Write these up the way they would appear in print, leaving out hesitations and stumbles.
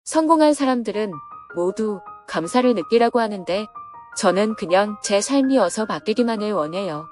성공한 사람들은 모두 감사를 느끼라고 하는데 저는 그냥 제 삶이어서 바뀌기만을 원해요.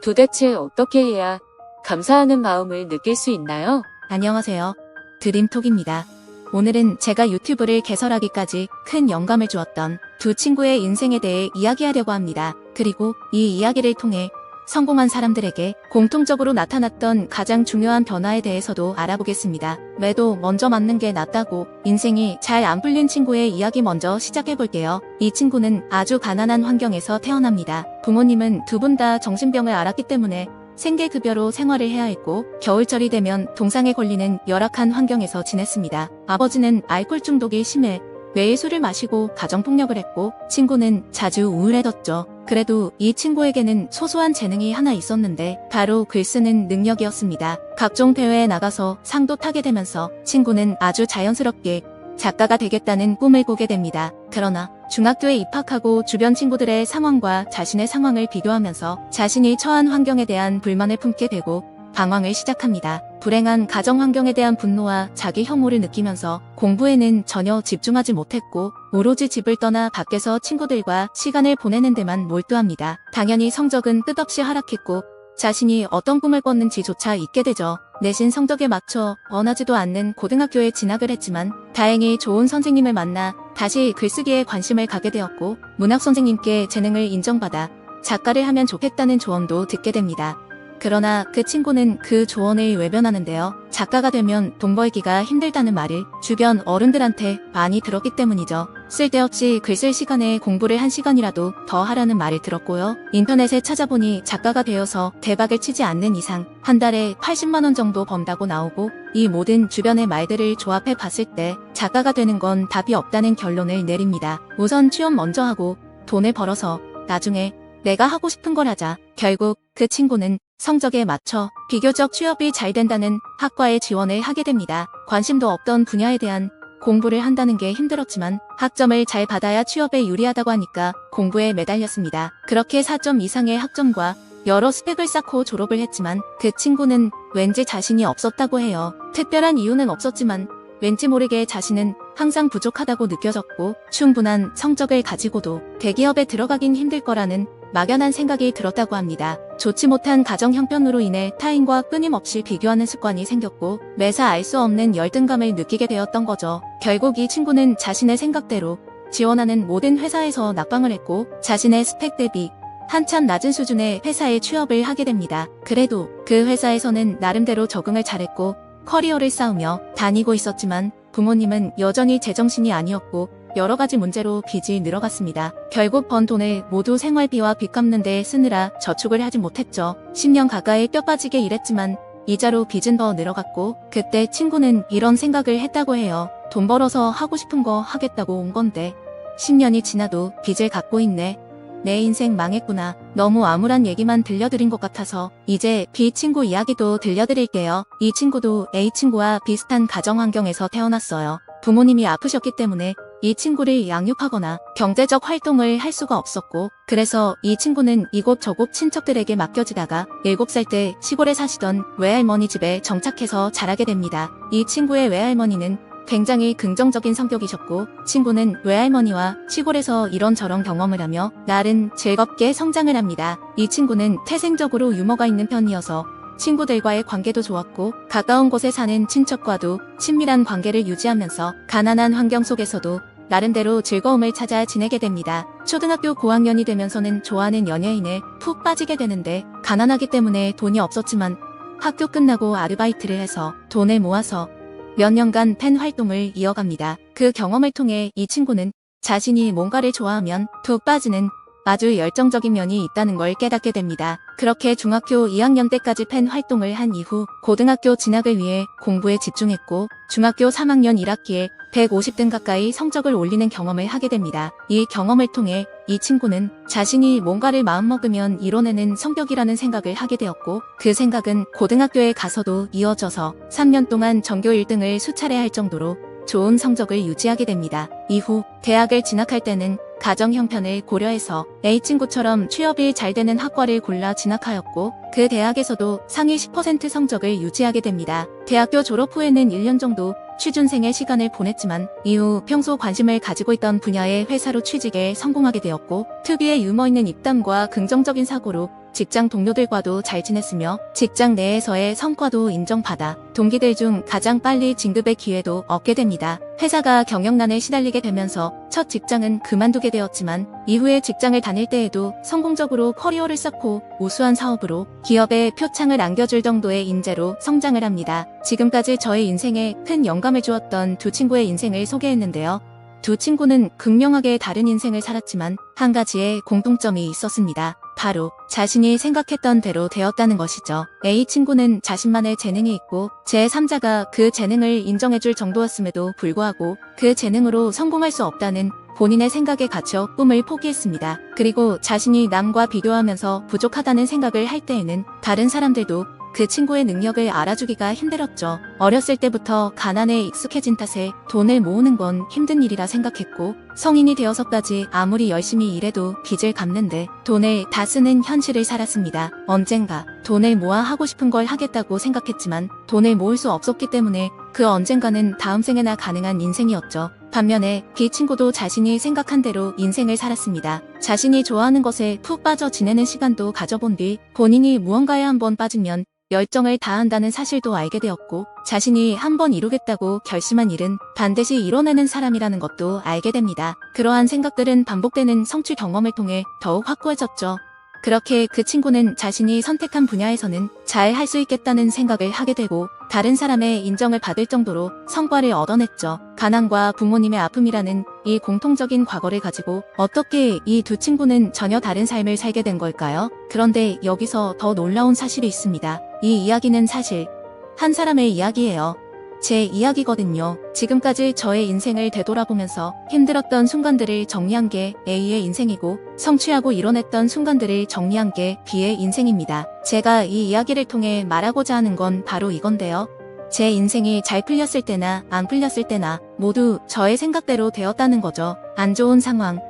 도대체 어떻게 해야 감사하는 마음을 느낄 수 있나요? 안녕하세요. 드림톡입니다. 오늘은 제가 유튜브를 개설하기까지 큰 영감을 주었던 두 친구의 인생에 대해 이야기하려고 합니다. 그리고 이 이야기를 통해 성공한 사람들에게 공통적으로 나타났던 가장 중요한 변화에 대해서도 알아보겠습니다. 매도 먼저 맞는 게 낫다고 인생이 잘 안 풀린 친구의 이야기 먼저 시작해볼게요. 이 친구는 아주 가난한 환경에서 태어납니다. 부모님은 두 분 다 정신병을 앓았기 때문에 생계급여로 생활을 해야 했고 겨울철이 되면 동상에 걸리는 열악한 환경에서 지냈습니다. 아버지는 알코올 중독이 심해 매일 술을 마시고 가정폭력을 했고 친구는 자주 우울해졌죠. 그래도 이 친구에게는 소소한 재능이 하나 있었는데 바로 글 쓰는 능력이었습니다. 각종 대회에 나가서 상도 타게 되면서 친구는 아주 자연스럽게 작가가 되겠다는 꿈을 꾸게 됩니다. 그러나 중학교에 입학하고 주변 친구들의 상황과 자신의 상황을 비교하면서 자신이 처한 환경에 대한 불만을 품게 되고 방황을 시작합니다. 불행한 가정 환경에 대한 분노와 자기 혐오를 느끼면서 공부에는 전혀 집중하지 못했고 오로지 집을 떠나 밖에서 친구들과 시간을 보내는 데만 몰두합니다. 당연히 성적은 끝없이 하락했고 자신이 어떤 꿈을 꿨는지조차 잊게 되죠. 내신 성적에 맞춰 원하지도 않는 고등학교에 진학을 했지만 다행히 좋은 선생님을 만나 다시 글쓰기에 관심을 가게 되었고 문학 선생님께 재능을 인정받아 작가를 하면 좋겠다는 조언도 듣게 됩니다. 그러나 그 친구는 그 조언을 외면하는데요. 작가가 되면 돈 벌기가 힘들다는 말을 주변 어른들한테 많이 들었기 때문이죠. 쓸데없이 글 쓸 시간에 공부를 1시간이라도 더 하라는 말을 들었고요. 인터넷에 찾아보니 작가가 되어서 대박을 치지 않는 이상 한 달에 80만 원 정도 번다고 나오고 이 모든 주변의 말들을 조합해 봤을 때 작가가 되는 건 답이 없다는 결론을 내립니다. 우선 취업 먼저 하고 돈을 벌어서 나중에 내가 하고 싶은 걸 하자. 결국 그 친구는 성적에 맞춰 비교적 취업이 잘 된다는 학과에 지원을 하게 됩니다. 관심도 없던 분야에 대한 공부를 한다는 게 힘들었지만 학점을 잘 받아야 취업에 유리하다고 하니까 공부에 매달렸습니다. 그렇게 4점 이상의 학점과 여러 스펙을 쌓고 졸업을 했지만 그 친구는 왠지 자신이 없었다고 해요. 특별한 이유는 없었지만 왠지 모르게 자신은 항상 부족하다고 느껴졌고 충분한 성적을 가지고도 대기업에 들어가긴 힘들 거라는 막연한 생각이 들었다고 합니다. 좋지 못한 가정 형편으로 인해 타인과 끊임없이 비교하는 습관이 생겼고 매사 알 수 없는 열등감을 느끼게 되었던 거죠. 결국 이 친구는 자신의 생각대로 지원하는 모든 회사에서 낙방을 했고 자신의 스펙 대비 한참 낮은 수준의 회사에 취업을 하게 됩니다. 그래도 그 회사에서는 나름대로 적응을 잘했고 커리어를 쌓으며 다니고 있었지만 부모님은 여전히 제정신이 아니었고 여러 가지 문제로 빚이 늘어갔습니다. 결국 번 돈을 모두 생활비와 빚 갚는 데 쓰느라 저축을 하지 못했죠. 10년 가까이 뼈 빠지게 일했지만 이자로 빚은 더 늘어갔고 그때 친구는 이런 생각을 했다고 해요. 돈 벌어서 하고 싶은 거 하겠다고 온 건데 10년이 지나도 빚을 갖고 있네. 내 인생 망했구나. 너무 암울한 얘기만 들려드린 것 같아서 이제 B 친구 이야기도 들려드릴게요. 이 친구도 A 친구와 비슷한 가정 환경에서 태어났어요. 부모님이 아프셨기 때문에 이 친구를 양육하거나 경제적 활동을 할 수가 없었고 그래서 이 친구는 이곳저곳 친척들에게 맡겨지다가 7살 때 시골에 사시던 외할머니 집에 정착해서 자라게 됩니다. 이 친구의 외할머니는 굉장히 긍정적인 성격이셨고 친구는 외할머니와 시골에서 이런저런 경험을 하며 날은 즐겁게 성장을 합니다. 이 친구는 태생적으로 유머가 있는 편이어서 친구들과의 관계도 좋았고 가까운 곳에 사는 친척과도 친밀한 관계를 유지하면서 가난한 환경 속에서도 나름대로 즐거움을 찾아 지내게 됩니다. 초등학교 고학년이 되면서는 좋아하는 연예인에 푹 빠지게 되는데 가난하기 때문에 돈이 없었지만 학교 끝나고 아르바이트를 해서 돈을 모아서 몇 년간 팬 활동을 이어갑니다. 그 경험을 통해 이 친구는 자신이 뭔가를 좋아하면 푹 빠지는 아주 열정적인 면이 있다는 걸 깨닫게 됩니다. 그렇게 중학교 2학년 때까지 팬 활동을 한 이후 고등학교 진학을 위해 공부에 집중했고 중학교 3학년 1학기에 150등 가까이 성적을 올리는 경험을 하게 됩니다. 이 경험을 통해 이 친구는 자신이 뭔가를 마음먹으면 이뤄내는 성격이라는 생각을 하게 되었고 그 생각은 고등학교에 가서도 이어져서 3년 동안 전교 1등을 수차례 할 정도로 좋은 성적을 유지하게 됩니다. 이후 대학을 진학할 때는 가정 형편을 고려해서 A친구처럼 취업이 잘 되는 학과를 골라 진학하였고 그 대학에서도 상위 10% 성적을 유지하게 됩니다. 대학교 졸업 후에는 1년 정도 취준생의 시간을 보냈지만 이후 평소 관심을 가지고 있던 분야의 회사로 취직에 성공하게 되었고 특유의 유머 있는 입담과 긍정적인 사고로 직장 동료들과도 잘 지냈으며 직장 내에서의 성과도 인정받아 동기들 중 가장 빨리 진급의 기회도 얻게 됩니다. 회사가 경영난에 시달리게 되면서 첫 직장은 그만두게 되었지만 이후에 직장을 다닐 때에도 성공적으로 커리어를 쌓고 우수한 사업으로 기업에 표창을 안겨줄 정도의 인재로 성장을 합니다. 지금까지 저의 인생에 큰 영감을 주었던 두 친구의 인생을 소개했는데요. 두 친구는 극명하게 다른 인생을 살았지만 한 가지의 공통점이 있었습니다. 바로 자신이 생각했던 대로 되었다는 것이죠. A 친구는 자신만의 재능이 있고 제3자가 그 재능을 인정해줄 정도였음에도 불구하고 그 재능으로 성공할 수 없다는 본인의 생각에 갇혀 꿈을 포기했습니다. 그리고 자신이 남과 비교하면서 부족하다는 생각을 할 때에는 다른 사람들도 그 친구의 능력을 알아주기가 힘들었죠. 어렸을 때부터 가난에 익숙해진 탓에 돈을 모으는 건 힘든 일이라 생각했고 성인이 되어서까지 아무리 열심히 일해도 빚을 갚는데 돈을 다 쓰는 현실을 살았습니다. 언젠가 돈을 모아 하고 싶은 걸 하겠다고 생각했지만 돈을 모을 수 없었기 때문에 그 언젠가는 다음 생에나 가능한 인생이었죠. 반면에 B 친구도 자신이 생각한 대로 인생을 살았습니다. 자신이 좋아하는 것에 푹 빠져 지내는 시간도 가져본 뒤 본인이 무언가에 한번 빠지면 열정을 다한다는 사실도 알게 되었고 자신이 한번 이루겠다고 결심한 일은 반드시 이뤄내는 사람이라는 것도 알게 됩니다. 그러한 생각들은 반복되는 성취 경험을 통해 더욱 확고해졌죠. 그렇게 그 친구는 자신이 선택한 분야에서는 잘 할 수 있겠다는 생각을 하게 되고 다른 사람의 인정을 받을 정도로 성과를 얻어냈죠. 가난과 부모님의 아픔이라는 이 공통적인 과거를 가지고 어떻게 이 두 친구는 전혀 다른 삶을 살게 된 걸까요? 그런데 여기서 더 놀라운 사실이 있습니다. 이 이야기는 사실 한 사람의 이야기예요. 제 이야기거든요. 지금까지 저의 인생을 되돌아보면서 힘들었던 순간들을 정리한 게 A의 인생이고 성취하고 이뤄냈던 순간들을 정리한 게 B의 인생입니다. 제가 이 이야기를 통해 말하고자 하는 건 바로 이건데요. 제 인생이 잘 풀렸을 때나 안 풀렸을 때나 모두 저의 생각대로 되었다는 거죠. 안 좋은 상황,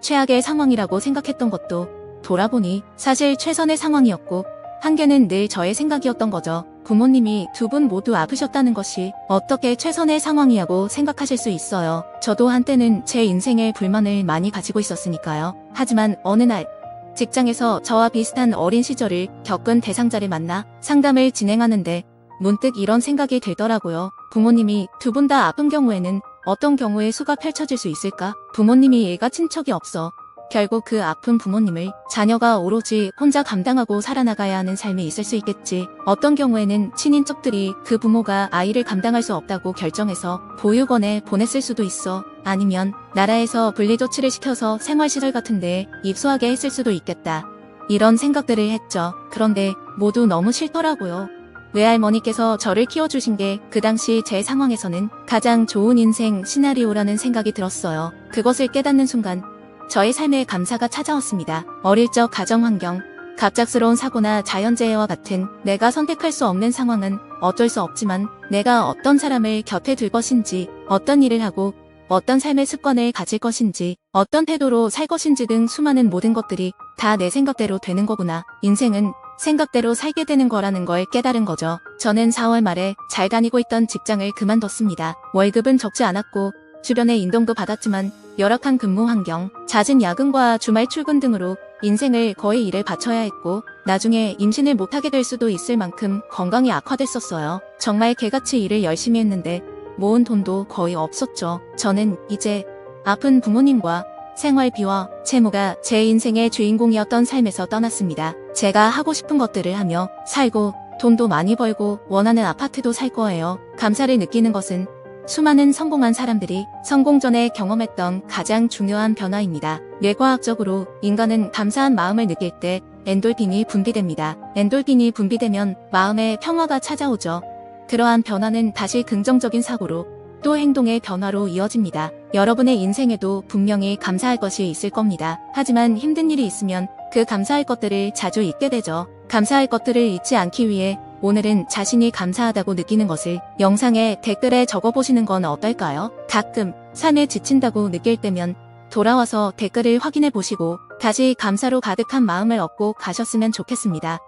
최악의 상황이라고 생각했던 것도 돌아보니 사실 최선의 상황이었고 한계는 늘 저의 생각이었던 거죠. 부모님이 두 분 모두 아프셨다는 것이 어떻게 최선의 상황이라고 생각하실 수 있어요. 저도 한때는 제 인생에 불만을 많이 가지고 있었으니까요. 하지만 어느 날 직장에서 저와 비슷한 어린 시절을 겪은 대상자를 만나 상담을 진행하는데 문득 이런 생각이 들더라고요. 부모님이 두 분 다 아픈 경우에는 어떤 경우의 수가 펼쳐질 수 있을까? 부모님이 애가 친척이 없어 결국 그 아픈 부모님을 자녀가 오로지 혼자 감당하고 살아나가야 하는 삶이 있을 수 있겠지. 어떤 경우에는 친인척들이 그 부모가 아이를 감당할 수 없다고 결정해서 보육원에 보냈을 수도 있어. 아니면 나라에서 분리조치를 시켜서 생활시설 같은 데에 입소하게 했을 수도 있겠다. 이런 생각들을 했죠. 그런데 모두 너무 싫더라고요. 외할머니께서 저를 키워주신 게 그 당시 제 상황에서는 가장 좋은 인생 시나리오라는 생각이 들었어요. 그것을 깨닫는 순간 저의 삶에 감사가 찾아왔습니다. 어릴 적 가정환경, 갑작스러운 사고나 자연재해와 같은 내가 선택할 수 없는 상황은 어쩔 수 없지만 내가 어떤 사람을 곁에 둘 것인지, 어떤 일을 하고 어떤 삶의 습관을 가질 것인지, 어떤 태도로 살 것인지 등 수많은 모든 것들이 다 내 생각대로 되는 거구나. 인생은 생각대로 살게 되는 거라는 걸 깨달은 거죠. 저는 4월 말에 잘 다니고 있던 직장을 그만뒀습니다. 월급은 적지 않았고 주변의 인정도 받았지만 열악한 근무 환경, 잦은 야근과 주말 출근 등으로 인생을 거의 일에 바쳐야 했고 나중에 임신을 못하게 될 수도 있을 만큼 건강이 악화됐었어요. 정말 개같이 일을 열심히 했는데 모은 돈도 거의 없었죠. 저는 이제 아픈 부모님과 생활비와 채무가 제 인생의 주인공이었던 삶에서 떠났습니다. 제가 하고 싶은 것들을 하며 살고 돈도 많이 벌고 원하는 아파트도 살 거예요. 감사를 느끼는 것은 수많은 성공한 사람들이 성공 전에 경험했던 가장 중요한 변화입니다. 뇌과학적으로 인간은 감사한 마음을 느낄 때 엔돌핀이 분비됩니다. 엔돌핀이 분비되면 마음의 평화가 찾아오죠. 그러한 변화는 다시 긍정적인 사고로 또 행동의 변화로 이어집니다. 여러분의 인생에도 분명히 감사할 것이 있을 겁니다. 하지만 힘든 일이 있으면 그 감사할 것들을 자주 잊게 되죠. 감사할 것들을 잊지 않기 위해 오늘은 자신이 감사하다고 느끼는 것을 영상에 댓글에 적어보시는 건 어떨까요? 가끔 삶에 지친다고 느낄 때면 돌아와서 댓글을 확인해 보시고 다시 감사로 가득한 마음을 얻고 가셨으면 좋겠습니다.